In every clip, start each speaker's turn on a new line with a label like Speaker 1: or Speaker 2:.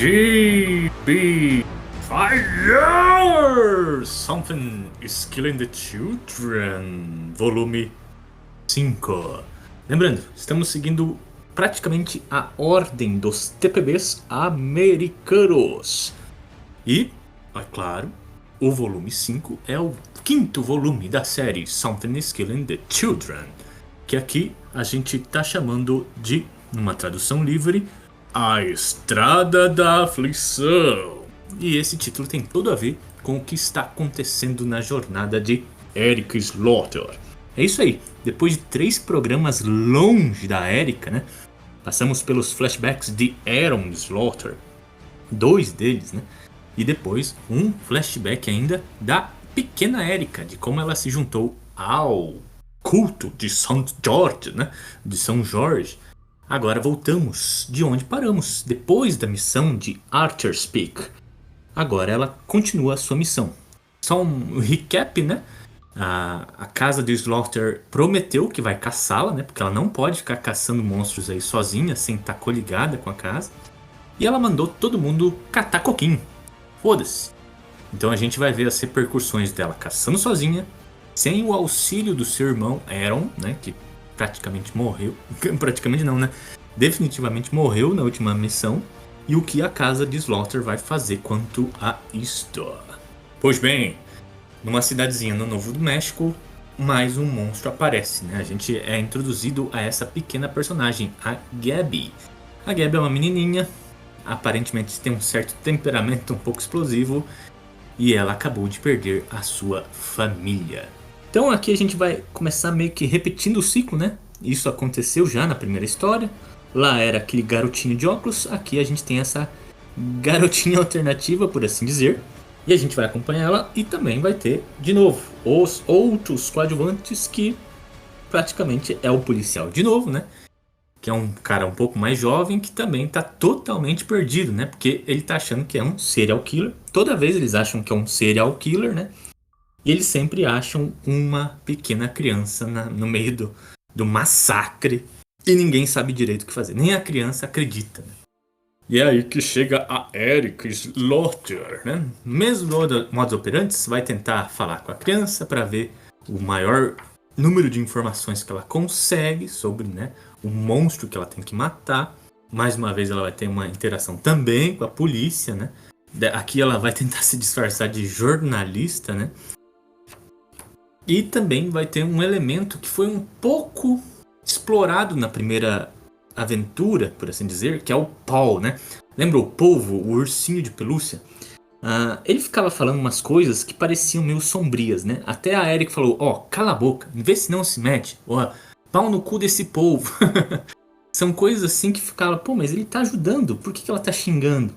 Speaker 1: GB Fire! Something is Killing the Children, volume 5. Lembrando, estamos seguindo praticamente a ordem dos TPBs americanos. E, é claro, o volume 5 é o quinto volume da série Something is Killing the Children, que aqui a gente tá chamando de, numa tradução livre, A Estrada da Aflição. E esse título tem tudo a ver com o que está acontecendo na jornada de Eric Slaughter. É isso aí, depois de 3 programas longe da Erika, né? Passamos pelos flashbacks de Aaron Slaughter, 2 deles, né? E depois um flashback ainda da pequena Erika, de como ela se juntou ao culto de São Jorge, né? De São Jorge. Agora voltamos de onde paramos, depois da missão de Archer's Peak. Agora ela continua a sua missão. Só um recap, né? A casa de Slaughter prometeu que vai caçá-la, né? Porque ela não pode ficar caçando monstros aí sozinha, sem estar coligada com a casa. E ela mandou todo mundo catar coquinho. Foda-se. Então a gente vai ver as repercussões dela caçando sozinha, sem o auxílio do seu irmão Aaron, né? Que praticamente morreu. Praticamente não, né? Definitivamente morreu na última missão. E o que a casa de Slaughter vai fazer quanto a isto. Pois bem, numa cidadezinha no Novo México, mais um monstro aparece, né? A gente é introduzido a essa pequena personagem, a Gabby. A Gabby é uma menininha, aparentemente tem um certo temperamento um pouco explosivo, e ela acabou de perder a sua família. Então aqui a gente vai começar meio que repetindo o ciclo, né? Isso aconteceu já na primeira história. Lá era aquele garotinho de óculos, aqui a gente tem essa garotinha alternativa, por assim dizer. E a gente vai acompanhar ela e também vai ter, de novo, os outros coadjuvantes, que praticamente é o policial de novo, né? Que é um cara um pouco mais jovem que também tá totalmente perdido, né? Porque ele tá achando que é um serial killer. Toda vez eles acham que é um serial killer, né? E eles sempre acham uma pequena criança no meio do massacre. E ninguém sabe direito o que fazer. Nem a criança acredita, né? E é aí que chega a Eric Slaughter, né? Mesmo modus operandi, vai tentar falar com a criança para ver o maior número de informações que ela consegue sobre, né, o monstro que ela tem que matar. Mais uma vez ela vai ter uma interação também com a polícia, né? Aqui ela vai tentar se disfarçar de jornalista, né? E também vai ter um elemento que foi um pouco explorado na primeira aventura, por assim dizer, que é o Paul, né? Lembra o polvo, o ursinho de pelúcia? Ele ficava falando umas coisas que pareciam meio sombrias, né? Até a Eric falou, cala a boca, vê se não se mete. Pau no cu desse polvo. São coisas assim que ficava, mas ele tá ajudando, por que ela tá xingando?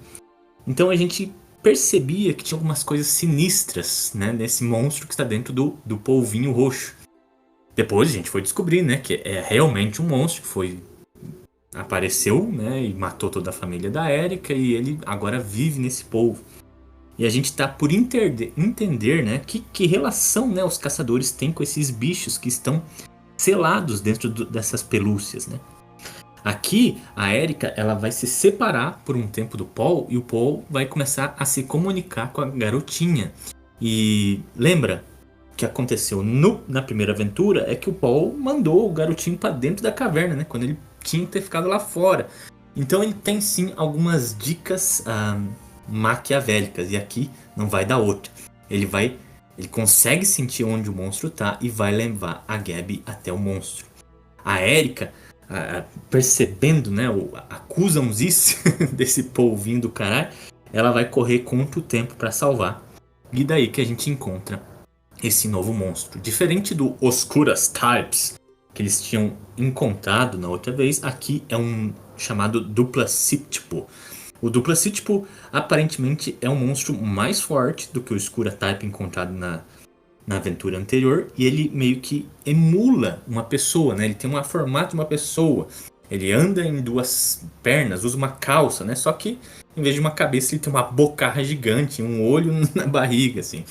Speaker 1: Então a gente percebia que tinha algumas coisas sinistras, né? Nesse monstro que está dentro do polvinho roxo. Depois a gente foi descobrir, né, que é realmente um monstro que apareceu, né, e matou toda a família da Erika, e ele agora vive nesse polvo. E a gente tá por entender, né, que relação, né, os caçadores têm com esses bichos que estão selados dentro dessas pelúcias, né. Aqui a Erika, ela vai se separar por um tempo do Paul, e o Paul vai começar a se comunicar com a garotinha. E lembra? O que aconteceu na primeira aventura é que o Paul mandou o garotinho para dentro da caverna, né? Quando ele tinha que ter ficado lá fora. Então ele tem sim algumas dicas maquiavélicas, e aqui não vai dar outra. Ele consegue sentir onde o monstro tá e vai levar a Gabby até o monstro. A Erika, percebendo, né, a cuzãozice desse polvinho do caralho, ela vai correr contra o tempo para salvar. E daí que a gente encontra esse novo monstro. Diferente do Oscuras Types que eles tinham encontrado na outra vez, aqui é um chamado Duplacíptico. O Duplacíptico aparentemente é um monstro mais forte do que o Oscura Type encontrado na aventura anterior, e ele meio que emula uma pessoa, né? Ele tem um formato de uma pessoa. Ele anda em 2 pernas, usa uma calça, né? Só que em vez de uma cabeça ele tem uma bocarra gigante, um olho na barriga, assim.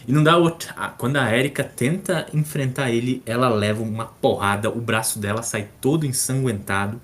Speaker 1: E não dá outra. Quando a Erika tenta enfrentar ele, ela leva uma porrada, o braço dela sai todo ensanguentado,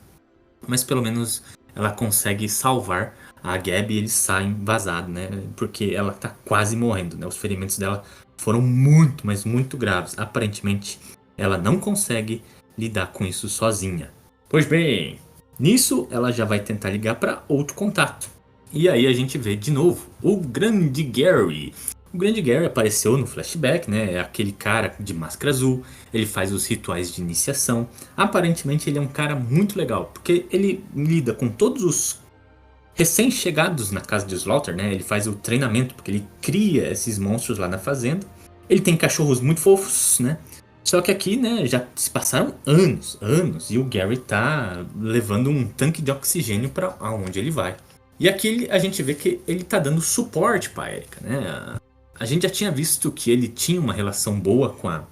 Speaker 1: mas pelo menos ela consegue salvar a Gabi, eles saem vazados, né? Porque ela tá quase morrendo, né? Os ferimentos dela foram muito, mas muito graves. Aparentemente, ela não consegue lidar com isso sozinha. Pois bem, nisso ela já vai tentar ligar para outro contato. E aí a gente vê de novo o grande Gary. O grande Gary apareceu no flashback, né? É aquele cara de máscara azul. Ele faz os rituais de iniciação. Aparentemente ele é um cara muito legal, porque ele lida com todos os recém-chegados na casa de Slaughter, né? Ele faz o treinamento, porque ele cria esses monstros lá na fazenda. Ele tem cachorros muito fofos, né? Só que aqui, né, já se passaram anos, e o Gary tá levando um tanque de oxigênio para aonde ele vai. E aqui a gente vê que ele tá dando suporte pra Erika, né? A gente já tinha visto que ele tinha uma relação boa com a,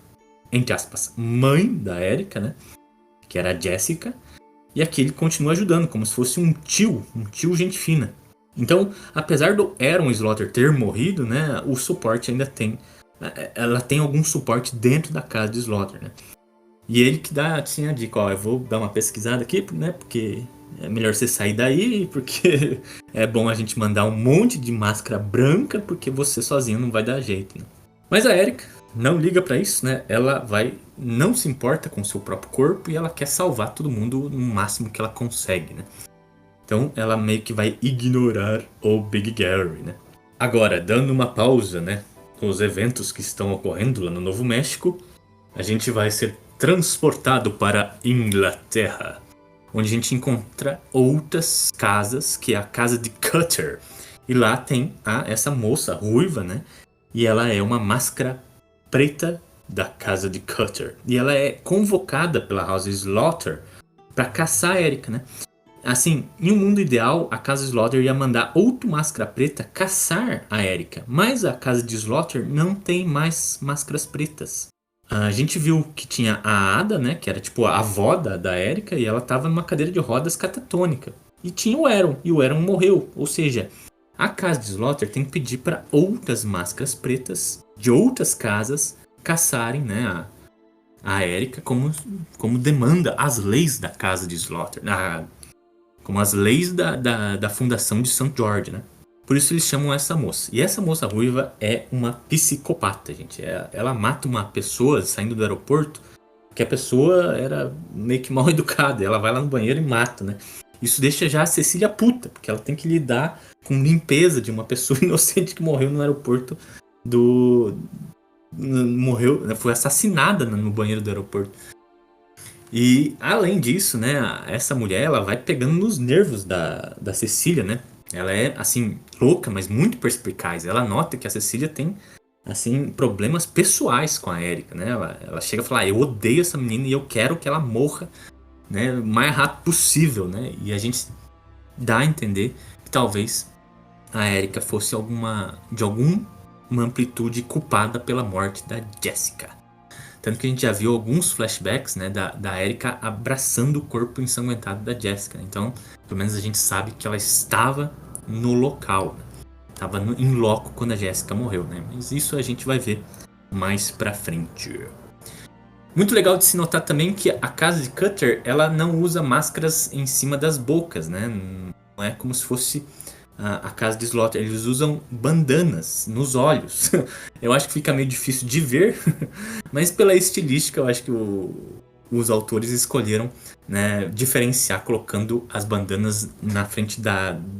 Speaker 1: entre aspas, mãe da Erika, né? Que era a Jessica. E aqui ele continua ajudando, como se fosse um tio gente fina. Então, apesar do Aaron Slaughter ter morrido, né, o suporte ainda tem. Ela tem algum suporte dentro da casa de Slaughter, né? E ele que dá assim a dica, ó, eu vou dar uma pesquisada aqui, né, porque é melhor você sair daí, porque é bom a gente mandar um monte de máscara branca, porque você sozinho não vai dar jeito, né? Mas a Erika não liga pra isso, né? Ela não se importa com o seu próprio corpo e ela quer salvar todo mundo no máximo que ela consegue, né? Então ela meio que vai ignorar o Big Gary, né? Agora, dando uma pausa, né, nos eventos que estão ocorrendo lá no Novo México, a gente vai ser transportado para Inglaterra, onde a gente encontra outras casas, que é a casa de Cutter. E lá tem essa moça ruiva, né? E ela é uma máscara preta da casa de Cutter. E ela é convocada pela House Slaughter para caçar a Erika, né? Assim, em um mundo ideal, a casa Slaughter ia mandar outro máscara preta caçar a Erika. Mas a casa de Slaughter não tem mais máscaras pretas. A gente viu que tinha a Ada, né? Que era tipo a avó da Erika. E ela tava numa cadeira de rodas catatônica. E tinha o Aaron. E o Aaron morreu. Ou seja, a casa de Slaughter tem que pedir para outras máscaras pretas de outras casas caçarem, né, a Erika como demanda as leis da casa de Slaughter, como as leis da fundação de St. George, né? Por isso eles chamam essa moça. E essa moça ruiva é uma psicopata, gente. Ela mata uma pessoa saindo do aeroporto, que a pessoa era meio que mal educada. Ela vai lá no banheiro e mata, né? Isso deixa já a Cecília puta, porque ela tem que lidar com limpeza de uma pessoa inocente que morreu no aeroporto morreu, foi assassinada no banheiro do aeroporto. E além disso, né, essa mulher ela vai pegando nos nervos da Cecília, né? Ela é assim louca, mas muito perspicaz. Ela nota que a Cecília tem assim problemas pessoais com a Erika, né? Ela chega a falar: eu odeio essa menina e eu quero que ela morra, né, o mais rápido possível, né? E a gente dá a entender que talvez a Erika fosse de alguma amplitude culpada pela morte da Jessica. Tanto que a gente já viu alguns flashbacks, né, da Erika abraçando o corpo ensanguentado da Jessica. Então, pelo menos a gente sabe que ela estava no local, né? Estava em loco quando a Jessica morreu, né? Mas isso a gente vai ver mais pra frente. Muito legal de se notar também que a casa de Cutter, ela não usa máscaras em cima das bocas, né? Não é como se fosse a casa de Slaughter. Eles usam bandanas nos olhos. Eu acho que fica meio difícil de ver, mas pela estilística eu acho que os autores escolheram, né, diferenciar colocando as bandanas na frente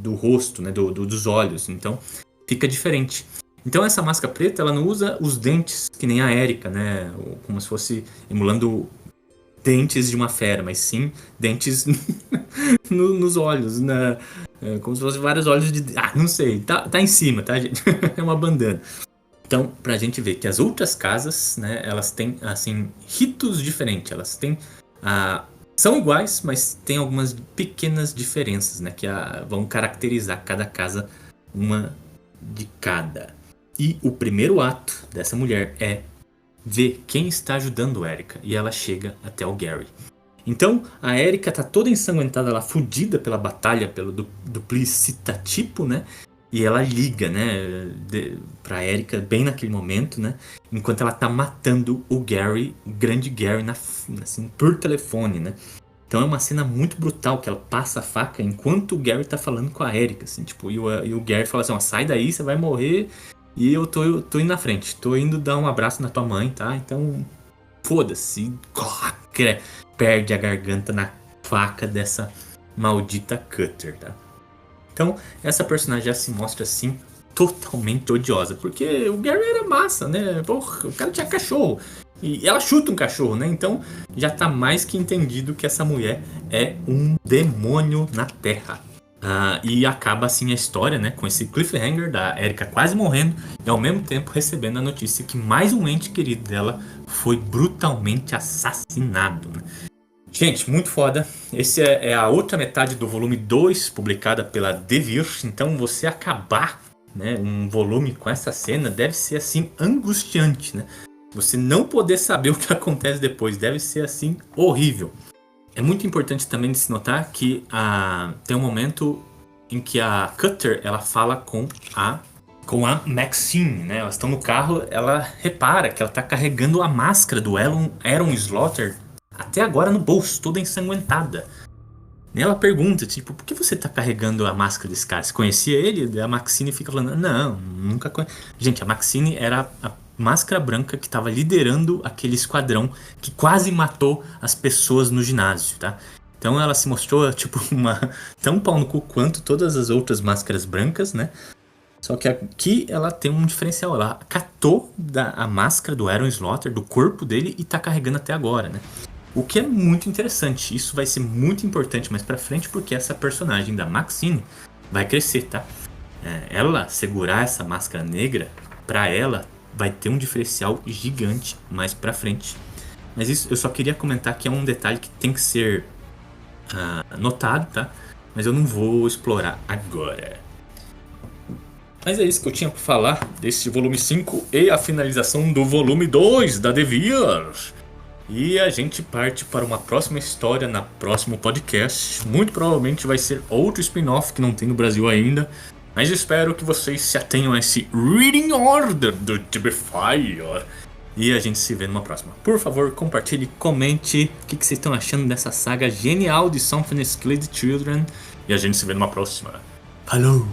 Speaker 1: do rosto, né, dos olhos. Então fica diferente. Então essa máscara preta ela não usa os dentes que nem a Erika, né, como se fosse emulando dentes de uma fera, mas sim dentes nos olhos, né? Como se fosse vários olhos de... não sei, tá em cima, tá, gente? É uma bandana. Então, pra gente ver que as outras casas, né, elas têm, assim, ritos diferentes. Elas têm... são iguais, mas tem algumas pequenas diferenças, né, que vão caracterizar cada casa, uma de cada. E o primeiro ato dessa mulher é ver quem está ajudando a Erika. E ela chega até o Gary. Então, a Erika tá toda ensanguentada, ela fudida pela batalha, pelo duplicitatipo, né? E ela liga, né, pra Erika bem naquele momento, né? Enquanto ela tá matando o Gary, o grande Gary, assim, por telefone, né? Então é uma cena muito brutal, que ela passa a faca enquanto o Gary tá falando com a Erika, assim, tipo, e o Gary fala assim, ó, sai daí, você vai morrer, e eu tô indo na frente, tô indo dar um abraço na tua mãe, tá? Então, foda-se, perde a garganta na faca dessa maldita Cutter, tá? Então, essa personagem já se mostra assim, totalmente odiosa, porque o Gary era massa, né? Porra, o cara tinha cachorro. E ela chuta um cachorro, né? Então já tá mais que entendido que essa mulher é um demônio na Terra. E acaba assim a história, né? Com esse cliffhanger da Erika quase morrendo e ao mesmo tempo recebendo a notícia que mais um ente querido dela foi brutalmente assassinado, né? Gente, muito foda. Esse é a outra metade do volume 2, publicada pela Devir. Então você acabar, né, um volume com essa cena deve ser assim angustiante, né? Você não poder saber o que acontece depois deve ser assim horrível. É muito importante também de se notar que tem um momento em que a Cutter ela fala com a Maxine, né? Elas estão no carro, ela repara que ela está carregando a máscara do Aaron Slaughter até agora no bolso, toda ensanguentada. E ela pergunta, tipo, por que você tá carregando a máscara desse cara? Você conhecia ele? A Maxine fica falando, não, nunca conheci. Gente, a Maxine era a máscara branca que tava liderando aquele esquadrão que quase matou as pessoas no ginásio, tá? Então ela se mostrou, tipo, tão pau no cu quanto todas as outras máscaras brancas, né? Só que aqui ela tem um diferencial. Ela catou a máscara do Aaron Slaughter, do corpo dele, e tá carregando até agora, né? O que é muito interessante, isso vai ser muito importante mais pra frente, porque essa personagem da Maxine vai crescer, tá? Ela segurar essa máscara negra, pra ela, vai ter um diferencial gigante mais pra frente. Mas isso eu só queria comentar que é um detalhe que tem que ser notado, tá? Mas eu não vou explorar agora. Mas é isso que eu tinha pra falar desse volume 5 e a finalização do volume 2 da Devir. E a gente parte para uma próxima história na próximo podcast. Muito provavelmente vai ser outro spin-off que não tem no Brasil ainda. Mas espero que vocês se atenham a esse Reading Order do Tibefire. E a gente se vê numa próxima. Por favor, compartilhe, comente o que vocês estão achando dessa saga genial de Something Skilled Children. E a gente se vê numa próxima. Falou!